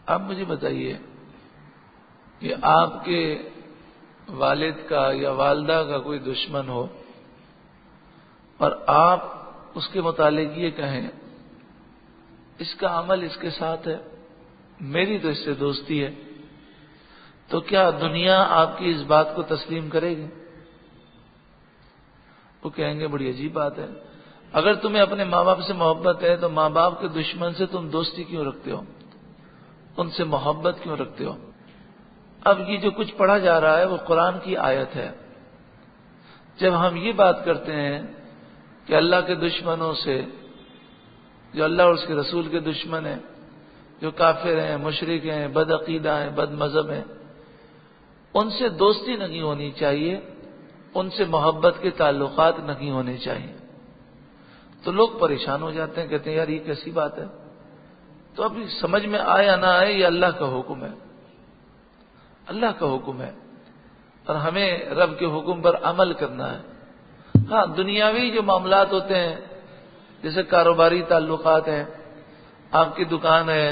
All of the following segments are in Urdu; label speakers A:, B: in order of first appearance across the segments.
A: آپ مجھے بتائیے کہ آپ کے والد کا یا والدہ کا کوئی دشمن ہو اور آپ اس کے متعلق یہ کہیں اس کا عمل اس کے ساتھ ہے، میری تو اس سے دوستی ہے، تو کیا دنیا آپ کی اس بات کو تسلیم کرے گی؟ وہ کہیں گے بڑی عجیب بات ہے، اگر تمہیں اپنے ماں باپ سے محبت ہے تو ماں باپ کے دشمن سے تم دوستی کیوں رکھتے ہو، ان سے محبت کیوں رکھتے ہو؟ اب یہ جو کچھ پڑھا جا رہا ہے وہ قرآن کی آیت ہے۔ جب ہم یہ بات کرتے ہیں کہ اللہ کے دشمنوں سے، جو اللہ اور اس کے رسول کے دشمن ہیں، جو کافر ہیں، مشرک ہیں، بد عقیدہ ہیں، بد مذہب ہیں، ان سے دوستی نہیں ہونی چاہیے، ان سے محبت کے تعلقات نہیں ہونے چاہیے، تو لوگ پریشان ہو جاتے ہیں، کہتے ہیں یار یہ کیسی بات ہے؟ تو ابھی سمجھ میں آئے یا نہ آئے یہ اللہ کا حکم ہے، اللہ کا حکم ہے، اور ہمیں رب کے حکم پر عمل کرنا ہے۔ ہاں دنیاوی جو معاملات ہوتے ہیں جیسے کاروباری تعلقات ہیں، آپ کی دکان ہے،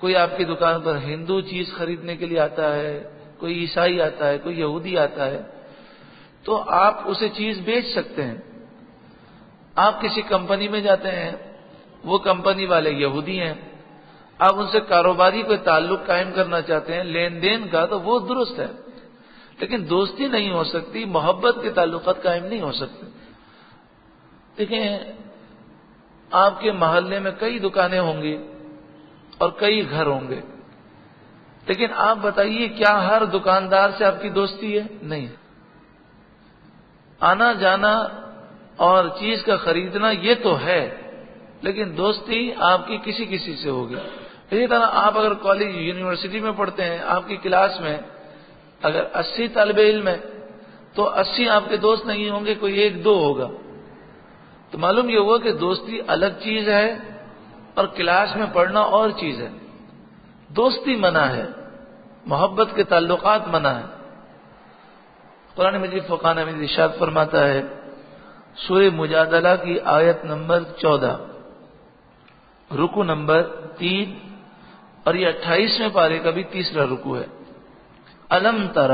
A: کوئی آپ کی دکان پر ہندو چیز خریدنے کے لیے آتا ہے، کوئی عیسائی آتا ہے، کوئی یہودی آتا ہے، تو آپ اسے چیز بیچ سکتے ہیں۔ آپ کسی کمپنی میں جاتے ہیں، وہ کمپنی والے یہودی ہیں، آپ ان سے کاروباری کوئی تعلق قائم کرنا چاہتے ہیں لین دین کا، تو وہ درست ہے، لیکن دوستی نہیں ہو سکتی، محبت کے تعلقات قائم نہیں ہو سکتے۔ دیکھیں آپ کے محلے میں کئی دکانیں ہوں گی اور کئی گھر ہوں گے، لیکن آپ بتائیے کیا ہر دکاندار سے آپ کی دوستی ہے؟ نہیں۔ آنا جانا اور چیز کا خریدنا یہ تو ہے، لیکن دوستی آپ کی کسی کسی سے ہوگی۔ اسی طرح آپ اگر کالج یونیورسٹی میں پڑھتے ہیں، آپ کی کلاس میں اگر 80 طالب علم ہیں تو 80 آپ کے دوست نہیں ہوں گے، کوئی ایک دو ہوگا، تو معلوم یہ ہوا کہ دوستی الگ چیز ہے اور کلاس میں پڑھنا اور چیز ہے۔ دوستی منع ہے، محبت کے تعلقات منع ہے۔ قرآن مجید فرقان حمید ارشاد فرماتا ہے سورہ مجادلہ کی آیت نمبر 14 رکو نمبر 3 اور یہ 28ویں پارے کا بھی تیسرا رکو ہے۔ الم تر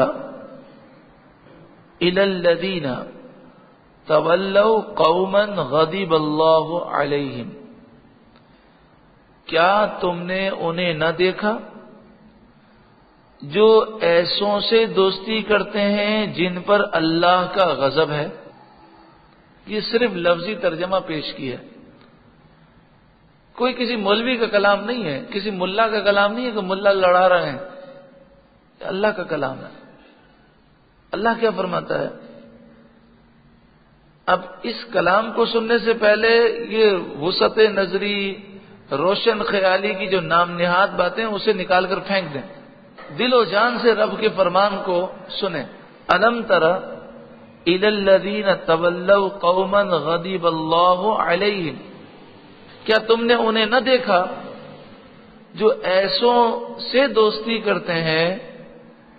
A: الی الذین تولوا قوما غضب اللہ علیہم، کیا تم نے انہیں نہ دیکھا جو ایسوں سے دوستی کرتے ہیں جن پر اللہ کا غضب ہے؟ یہ صرف لفظی ترجمہ پیش کیا ہے، کوئی کسی مولوی کا کلام نہیں ہے، کسی ملا کا کلام نہیں ہے کہ ملا لڑا رہے ہیں، اللہ کا کلام ہے۔ اللہ کیا فرماتا ہے؟ اب اس کلام کو سننے سے پہلے یہ وسعت نظری، روشن خیالی کی جو نام نہاد باتیں اسے نکال کر پھینک دیں، دل و جان سے رب کے فرمان کو سنیں۔ الم تر الی الذین تولوا قوما غضب اللہ علیہم، کیا تم نے انہیں نہ دیکھا جو ایسوں سے دوستی کرتے ہیں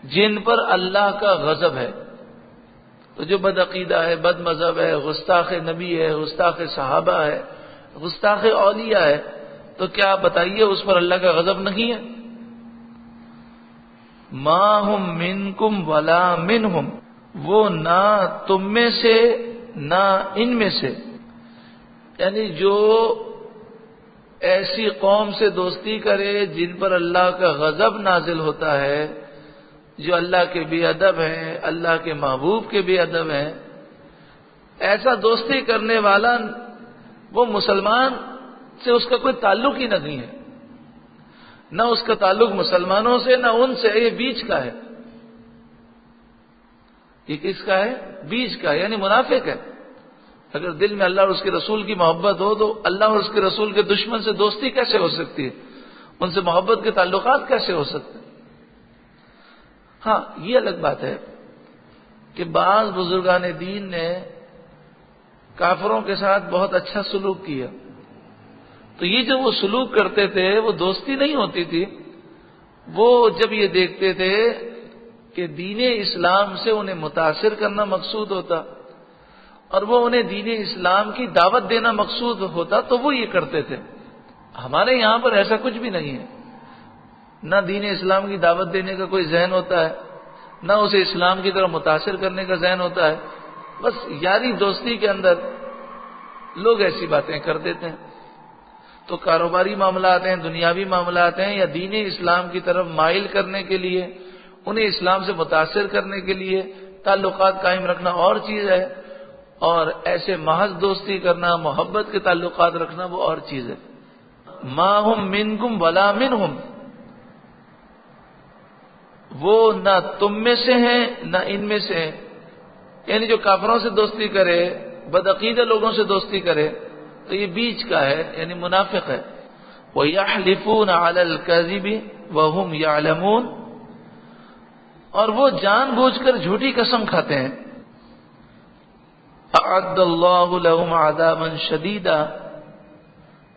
A: جن پر اللہ کا غضب ہے؟ تو جو بد عقیدہ ہے، بد مذہب ہے، گستاخ نبی ہے، گستاخ صحابہ ہے، گستاخ اولیاء ہے، تو کیا آپ بتائیے اس پر اللہ کا غضب نہیں ہے؟ ما ہم منکم ولا منہم، وہ نہ تم میں سے نہ ان میں سے، یعنی جو ایسی قوم سے دوستی کرے جن پر اللہ کا غضب نازل ہوتا ہے، جو اللہ کے بے ادب ہیں، اللہ کے محبوب کے بے ادب ہیں، ایسا دوستی کرنے والا وہ مسلمان سے اس کا کوئی تعلق ہی نہیں ہے، نہ اس کا تعلق مسلمانوں سے نہ ان سے، یہ بیچ کا ہے۔ یہ کس کا ہے؟ بیچ کا، یعنی منافق ہے۔ اگر دل میں اللہ اور اس کے رسول کی محبت ہو تو اللہ اور اس کے رسول کے دشمن سے دوستی کیسے ہو سکتی ہے؟ ان سے محبت کے تعلقات کیسے ہو سکتے ہیں؟ ہاں یہ الگ بات ہے کہ بعض بزرگان دین نے کافروں کے ساتھ بہت اچھا سلوک کیا، تو یہ جو وہ سلوک کرتے تھے وہ دوستی نہیں ہوتی تھی، وہ جب یہ دیکھتے تھے کہ دین اسلام سے انہیں متاثر کرنا مقصود ہوتا اور وہ انہیں دین اسلام کی دعوت دینا مقصود ہوتا تو وہ یہ کرتے تھے۔ ہمارے یہاں پر ایسا کچھ بھی نہیں ہے، نہ دین اسلام کی دعوت دینے کا کوئی ذہن ہوتا ہے، نہ اسے اسلام کی طرف متاثر کرنے کا ذہن ہوتا ہے، بس یاری دوستی کے اندر لوگ ایسی باتیں کر دیتے ہیں۔ تو کاروباری معاملات ہیں، دنیاوی معاملات ہیں، یا دین اسلام کی طرف مائل کرنے کے لیے، انہیں اسلام سے متاثر کرنے کے لیے تعلقات قائم رکھنا اور چیز ہے، اور ایسے محض دوستی کرنا، محبت کے تعلقات رکھنا وہ اور چیز ہے۔ ما ہم منکم ولا منہم، وہ نہ تم میں سے ہیں نہ ان میں سے ہیں، یعنی جو کافروں سے دوستی کرے، بدعقیدہ لوگوں سے دوستی کرے تو یہ بیچ کا ہے، یعنی منافق ہے۔ وَيَحْلِفُونَ عَلَى الْكَذِبِ وَهُمْ يَعْلَمُونَ، اور وہ جان بوجھ کر جھوٹی قسم کھاتے ہیں۔ أَعَدَّ اللَّهُ لَهُمْ عَذَابًا شَدِيدًا،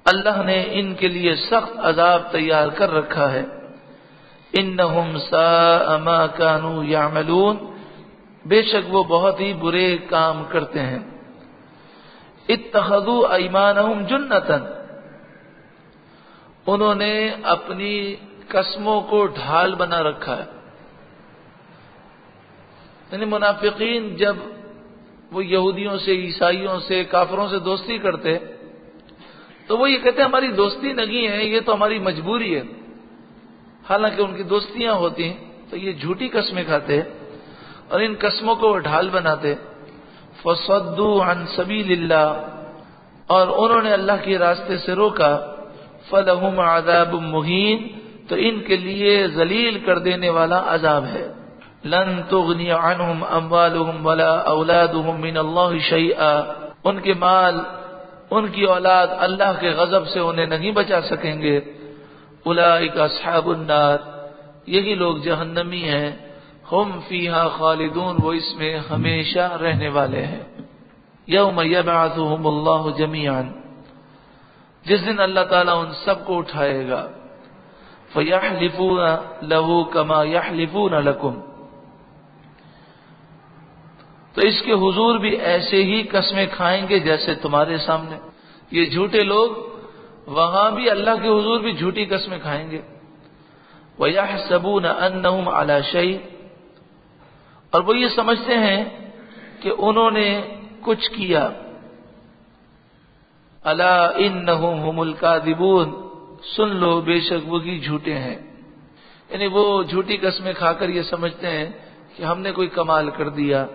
A: اللہ نے ان کے لیے سخت عذاب تیار کر رکھا ہے۔ إِنَّهُمْ سَاءَ مَا كَانُوا يَعْمَلُونَ، بے شک وہ بہت ہی برے کام کرتے ہیں۔ اتخذوا ایمانہم جنتاً، انہوں نے اپنی قسموں کو ڈھال بنا رکھا ہے۔ یعنی منافقین جب وہ یہودیوں سے، عیسائیوں سے، کافروں سے دوستی کرتے تو وہ یہ کہتے ہیں ہماری دوستی نہیں ہے، یہ تو ہماری مجبوری ہے، حالانکہ ان کی دوستیاں ہوتی ہیں، تو یہ جھوٹی قسمیں کھاتے اور ان قسموں کو وہ ڈھال بناتے۔ فصدوا عن سبیل اللہ، اور انہوں نے اللہ کے راستے سے روکا۔ فلہم عذاب مہین، تو ان کے لیے ذلیل کر دینے والا عذاب ہے۔ لن تغنی عنہم اموالہم ولا اولادہم من اللہ شیئا، ان کے مال، ان کی اولاد اللہ کے غضب سے انہیں نہیں بچا سکیں گے۔ اولئک اصحاب النار، یہی لوگ جہنمی ہیں۔ ہم فیہا خالدون، وہ اس میں ہمیشہ رہنے والے ہیں۔ یوم یبعثہم اللہ جمیعا، جس دن اللہ تعالیٰ ان سب کو اٹھائے گا۔ فیحلفون لہ کما یحلفون لکم، تو اس کے حضور بھی ایسے ہی قسمیں کھائیں گے جیسے تمہارے سامنے۔ یہ جھوٹے لوگ وہاں بھی اللہ کے حضور بھی جھوٹی قسمیں کھائیں گے۔ وَيَحْسَبُونَ أَنَّهُمْ عَلَى شَيْءٍ، اور وہ یہ سمجھتے ہیں کہ انہوں نے کچھ کیا۔ الا انہم هم الکاذبون، سن لو بے شک وہی جھوٹے ہیں۔ یعنی وہ جھوٹی قسمیں کھا کر یہ سمجھتے ہیں کہ ہم نے کوئی کمال کر دیا،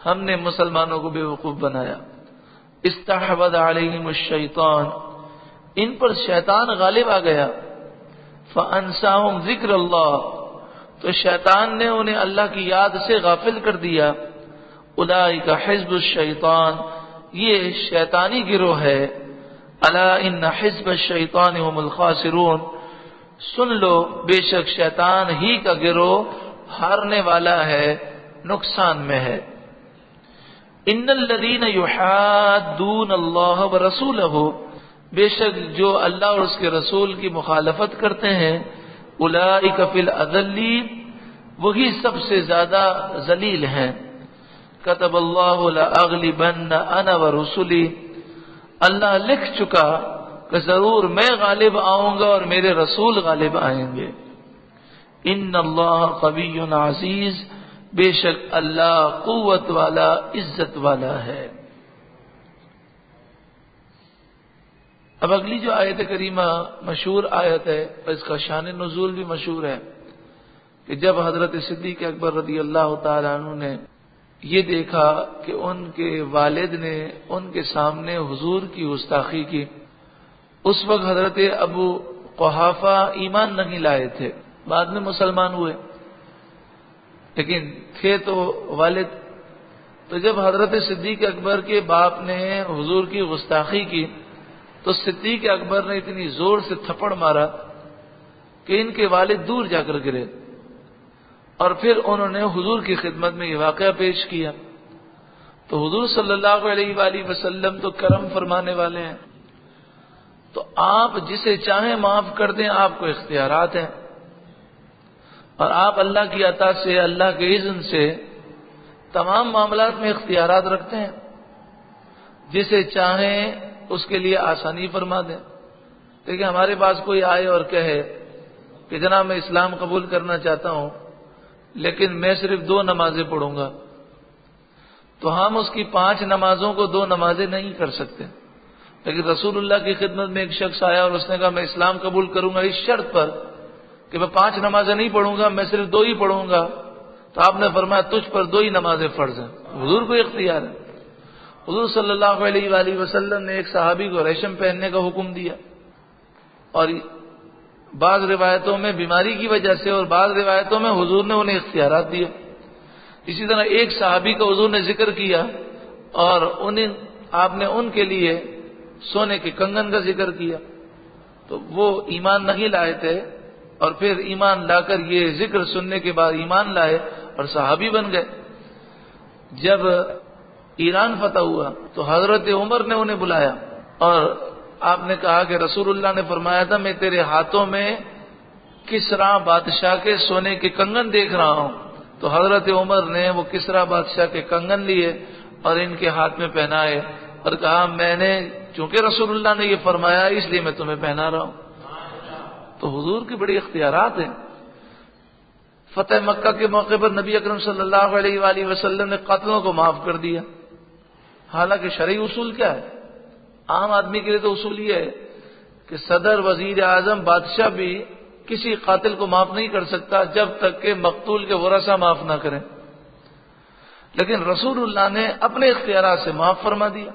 A: ہم نے مسلمانوں کو بے وقوف بنایا۔ استحوذ علیہم الشیطان، ان پر شیطان غالب آ گیا۔ فانساہم ذکر اللہ، تو شیطان نے انہیں اللہ کی یاد سے غافل کر دیا۔ اولئک حزب الشیطان، یہ شیطانی گروہ ہے۔ الا ان حزب الشیطان هم الخاسرون، سن لو بے شک شیطان ہی کا گروہ ہارنے والا ہے، نقصان میں ہے۔ ان الذین یحادون اللہ ورسولہ، بے شک جو اللہ اور اس کے رسول کی مخالفت کرتے ہیں، اولئک فی الاذلین، وہی سب سے زیادہ ذلیل ہیں۔ کتب اللہ لاغلبن انا ورسلی، اللہ لکھ چکا کہ ضرور میں غالب آؤں گا اور میرے رسول غالب آئیں گے۔ ان اللہ قوی عزیز، بے شک اللہ قوت والا، عزت والا ہے۔ اب اگلی جو آیت کریمہ مشہور آیت ہے، اس کا شان نزول بھی مشہور ہے کہ جب حضرت صدیق اکبر رضی اللہ تعالیٰ عنہ نے یہ دیکھا کہ ان کے والد نے ان کے سامنے حضور کی گستاخی کی، اس وقت حضرت ابو قحافہ ایمان نہیں لائے تھے، بعد میں مسلمان ہوئے، لیکن تھے تو والد۔ تو جب حضرت صدیق اکبر کے باپ نے حضور کی گستاخی کی تو صدیق اکبر نے اتنی زور سے تھپڑ مارا کہ ان کے والد دور جا کر گرے، اور پھر انہوں نے حضور کی خدمت میں یہ واقعہ پیش کیا۔ تو حضور صلی اللہ علیہ وآلہ وسلم تو کرم فرمانے والے ہیں، تو آپ جسے چاہیں معاف کر دیں، آپ کو اختیارات ہیں، اور آپ اللہ کی عطا سے، اللہ کے اذن سے تمام معاملات میں اختیارات رکھتے ہیں، جسے چاہیں اس کے لیے آسانی فرما دیں۔ دیکھیں ہمارے پاس کوئی آئے اور کہے کہ جناب میں اسلام قبول کرنا چاہتا ہوں لیکن میں صرف 2 نمازیں پڑھوں گا، تو ہم اس کی 5 نمازوں کو 2 نمازیں نہیں کر سکتے. لیکن رسول اللہ کی خدمت میں ایک شخص آیا اور اس نے کہا میں اسلام قبول کروں گا اس شرط پر کہ میں 5 نمازیں نہیں پڑھوں گا، میں صرف 2 ہی پڑھوں گا. تو آپ نے فرمایا تجھ پر 2 ہی نمازیں فرض ہیں. حضور کو اختیار ہے. حضور صلی اللہ علیہ وآلہ وسلم نے ایک صحابی کو ریشم پہننے کا حکم دیا، اور بعض روایتوں میں بیماری کی وجہ سے اور بعض روایتوں میں حضور نے انہیں اختیارات دیے. اسی طرح ایک صحابی کا حضور نے ذکر کیا اور آپ نے ان کے لیے سونے کے کنگن کا ذکر کیا. تو وہ ایمان نہیں لائے تھے اور پھر ایمان لا کر یہ ذکر سننے کے بعد ایمان لائے اور صحابی بن گئے. جب ایران فتح ہوا تو حضرت عمر نے انہیں بلایا اور آپ نے کہا کہ رسول اللہ نے فرمایا تھا میں تیرے ہاتھوں میں کسرا بادشاہ کے سونے کے کنگن دیکھ رہا ہوں. تو حضرت عمر نے وہ کسرا بادشاہ کے کنگن لیے اور ان کے ہاتھ میں پہنائے اور کہا میں نے چونکہ رسول اللہ نے یہ فرمایا اس لیے میں تمہیں پہنا رہا ہوں. تو حضور کی بڑی اختیارات ہیں. فتح مکہ کے موقع پر نبی اکرم صلی اللہ علیہ وآلہ وسلم نے قتلوں کو معاف کر دیا. حالانکہ شرعی اصول کیا ہے؟ عام آدمی کے لیے تو اصول یہ ہے کہ صدر، وزیر اعظم، بادشاہ بھی کسی قاتل کو معاف نہیں کر سکتا جب تک کہ مقتول کے ورثہ معاف نہ کریں. لیکن رسول اللہ نے اپنے اختیارات سے معاف فرما دیا.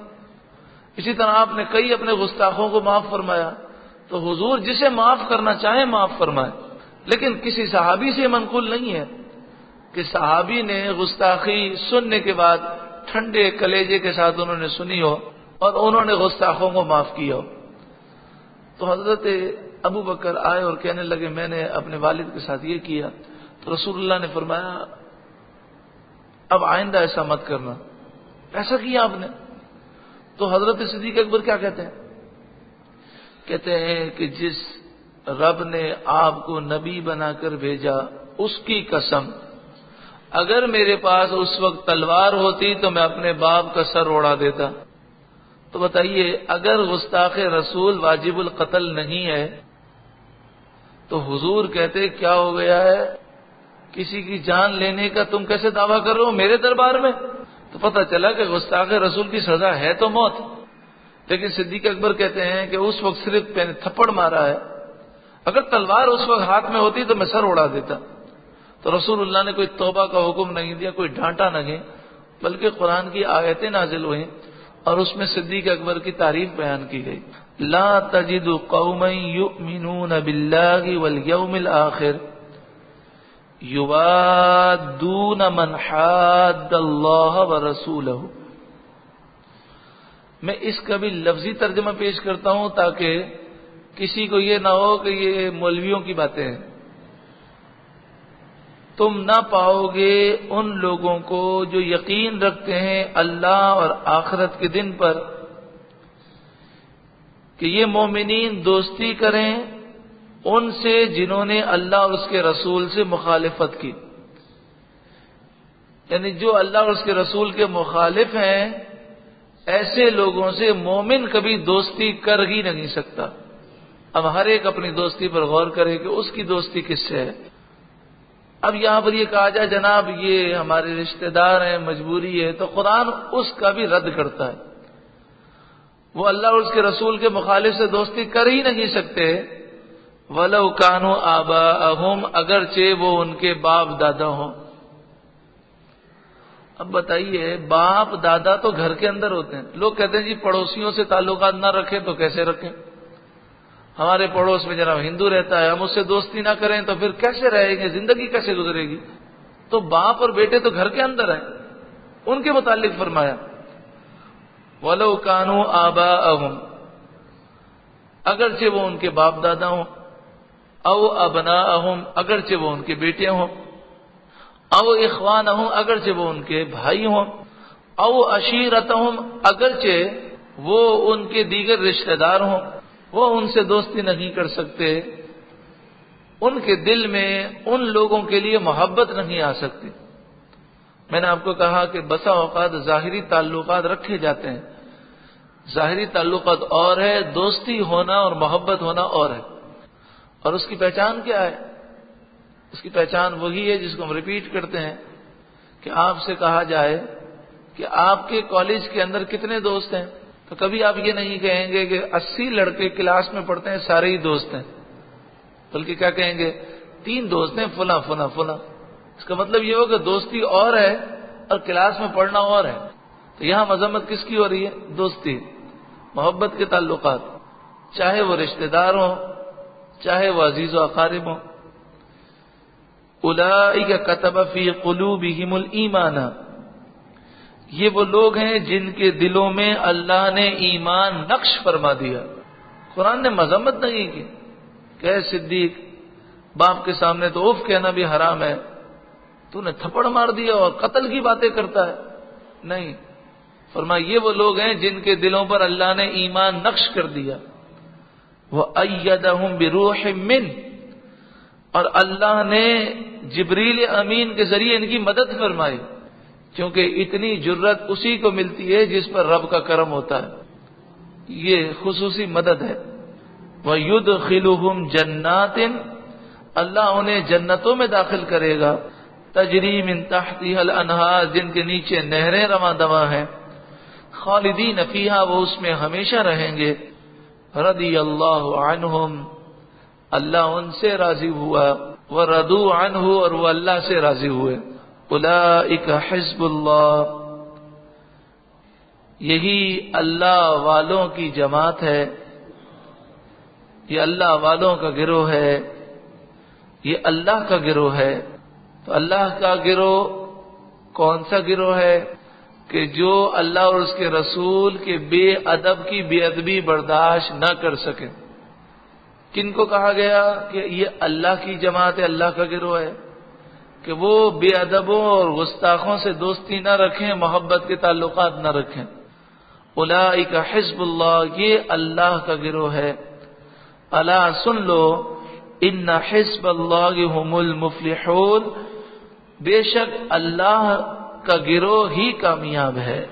A: اسی طرح آپ نے کئی اپنے گستاخوں کو معاف فرمایا. تو حضور جسے معاف کرنا چاہیں معاف فرمائے. لیکن کسی صحابی سے منقول نہیں ہے کہ صحابی نے گستاخی سننے کے بعد ٹھنڈے کلیجے کے ساتھ انہوں نے سنی ہو اور انہوں نے گستاخوں کو معاف کیا ہو. تو حضرت ابو بکر آئے اور کہنے لگے میں نے اپنے والد کے ساتھ یہ کیا. تو رسول اللہ نے فرمایا اب آئندہ ایسا مت کرنا. ایسا کیا آپ نے؟ تو حضرت صدیق اکبر کیا کہتے ہیں؟ کہتے ہیں کہ جس رب نے آپ کو نبی بنا کر بھیجا اس کی قسم اگر میرے پاس اس وقت تلوار ہوتی تو میں اپنے باپ کا سر اڑا دیتا. تو بتائیے اگر گستاخ رسول واجب القتل نہیں ہے تو حضور کہتے کیا ہو گیا ہے، کسی کی جان لینے کا تم کیسے دعویٰ کر رہے ہو میرے دربار میں؟ تو پتہ چلا کہ گستاخ رسول کی سزا ہے تو موت. لیکن صدیق اکبر کہتے ہیں کہ اس وقت صرف میں نے تھپڑ مارا ہے، اگر تلوار اس وقت ہاتھ میں ہوتی تو میں سر اڑا دیتا. تو رسول اللہ نے کوئی توبہ کا حکم نہیں دیا، کوئی ڈانٹا نہیں، بلکہ قرآن کی آیتیں نازل ہوئیں اور اس میں صدیق اکبر کی تعریف بیان کی گئی. لا تجد قوما یؤمنون باللہ والیوم الآخر یوادون من حاد اللہ ورسولہ. میں اس کا بھی لفظی ترجمہ پیش کرتا ہوں تاکہ کسی کو یہ نہ ہو کہ یہ مولویوں کی باتیں ہیں. تم نہ پاؤ گے ان لوگوں کو جو یقین رکھتے ہیں اللہ اور آخرت کے دن پر کہ یہ مومنین دوستی کریں ان سے جنہوں نے اللہ اور اس کے رسول سے مخالفت کی. یعنی جو اللہ اور اس کے رسول کے مخالف ہیں ایسے لوگوں سے مومن کبھی دوستی کر ہی نہیں سکتا. اب ہر ایک اپنی دوستی پر غور کرے کہ اس کی دوستی کس سے ہے. اب یہاں پر یہ کہا جائے جناب یہ ہمارے رشتہ دار ہیں مجبوری ہے، تو قرآن اس کا بھی رد کرتا ہے. وہ اللہ اور اس کے رسول کے مخالف سے دوستی کر ہی نہیں سکتے. وَلَوْ كَانُوا آبَاءَهُمْ اگرچہ وہ ان کے باپ دادا ہوں. اب بتائیے باپ دادا تو گھر کے اندر ہوتے ہیں. لوگ کہتے ہیں جی پڑوسیوں سے تعلقات نہ رکھیں تو کیسے رکھیں؟ ہمارے پڑوس میں جناب ہندو رہتا ہے، ہم اس سے دوستی نہ کریں تو پھر کیسے رہیں گے، زندگی کیسے گزرے گی؟ تو باپ اور بیٹے تو گھر کے اندر ہیں. ان کے متعلق فرمایا وَلَوْ كَانُوا آبَاءَهُمْ اگرچہ وہ ان کے باپ دادا ہوں، او ابناءہم اگرچہ وہ ان کے بیٹے ہوں، او اخوانہم اگرچہ وہ ان کے بھائی ہوں، او عشیرتہم اگرچہ وہ ان کے دیگر رشتہ دار ہوں، وہ ان سے دوستی نہیں کر سکتے. ان کے دل میں ان لوگوں کے لیے محبت نہیں آ سکتی. میں نے آپ کو کہا کہ بسا اوقات ظاہری تعلقات رکھے جاتے ہیں. ظاہری تعلقات اور ہے، دوستی ہونا اور محبت ہونا اور ہے. اور اس کی پہچان کیا ہے؟ اس کی پہچان وہی ہے جس کو ہم ریپیٹ کرتے ہیں کہ آپ سے کہا جائے کہ آپ کے کالج کے اندر کتنے دوست ہیں، تو کبھی آپ یہ نہیں کہیں گے کہ 80 لڑکے کلاس میں پڑھتے ہیں سارے ہی دوست ہیں، بلکہ کیا کہیں گے 3 دوست ہیں، فلاں فلاں فلاں۔ اس کا مطلب یہ ہو کہ دوستی اور ہے اور کلاس میں پڑھنا اور ہے۔ تو یہاں مذمت کس کی ہو رہی ہے؟ دوستی، محبت کے تعلقات، چاہے وہ رشتہ دار ہوں، چاہے وہ عزیز و اقارب ہوں۔ اولئک کتب فی قلوبہم الایمان، یہ وہ لوگ ہیں جن کے دلوں میں اللہ نے ایمان نقش فرما دیا۔ قرآن نے مذمت نہیں کی کہ اے صدیق، باپ کے سامنے تو اوف کہنا بھی حرام ہے، تو نے تھپڑ مار دیا اور قتل کی باتیں کرتا ہے، نہیں، فرمایا یہ وہ لوگ ہیں جن کے دلوں پر اللہ نے ایمان نقش کر دیا۔ وَأَيَّدَهُمْ بِرُوحٍ مِّنْهُ، اور اللہ نے جبریل امین کے ذریعے ان کی مدد فرمائی، کیونکہ اتنی جرت اسی کو ملتی ہے جس پر رب کا کرم ہوتا ہے، یہ خصوصی مدد ہے۔ وَيُدْخِلُهُمْ جَنَّاتٍ، اللہ انہیں جنتوں میں داخل کرے گا، تجری من تحتها الانہار، جن کے نیچے نہریں رواں دواں ہیں، خالدین فیہا، وہ اس میں ہمیشہ رہیں گے، رضی اللہ عنہم، اللہ ان سے راضی ہوا، ورضوا عنہ، اور وہ اللہ سے راضی ہوئے۔ اولئک حزب اللہ، یہی اللہ والوں کی جماعت ہے، یہ اللہ والوں کا گروہ ہے، یہ اللہ کا گروہ ہے۔ تو اللہ کا گروہ کون سا گروہ ہے؟ کہ جو اللہ اور اس کے رسول کے بے ادب کی بے ادبی برداشت نہ کر سکے۔ کن کو کہا گیا کہ یہ اللہ کی جماعت ہے، اللہ کا گروہ ہے؟ کہ وہ بے ادبوں اور گستاخوں سے دوستی نہ رکھیں، محبت کے تعلقات نہ رکھیں۔ اولئک حزب اللہ، یہ اللہ کا گروہ ہے۔ الا سن لو، ان حزب اللہ هم المفلحون، بے شک اللہ کا گروہ ہی کامیاب ہے۔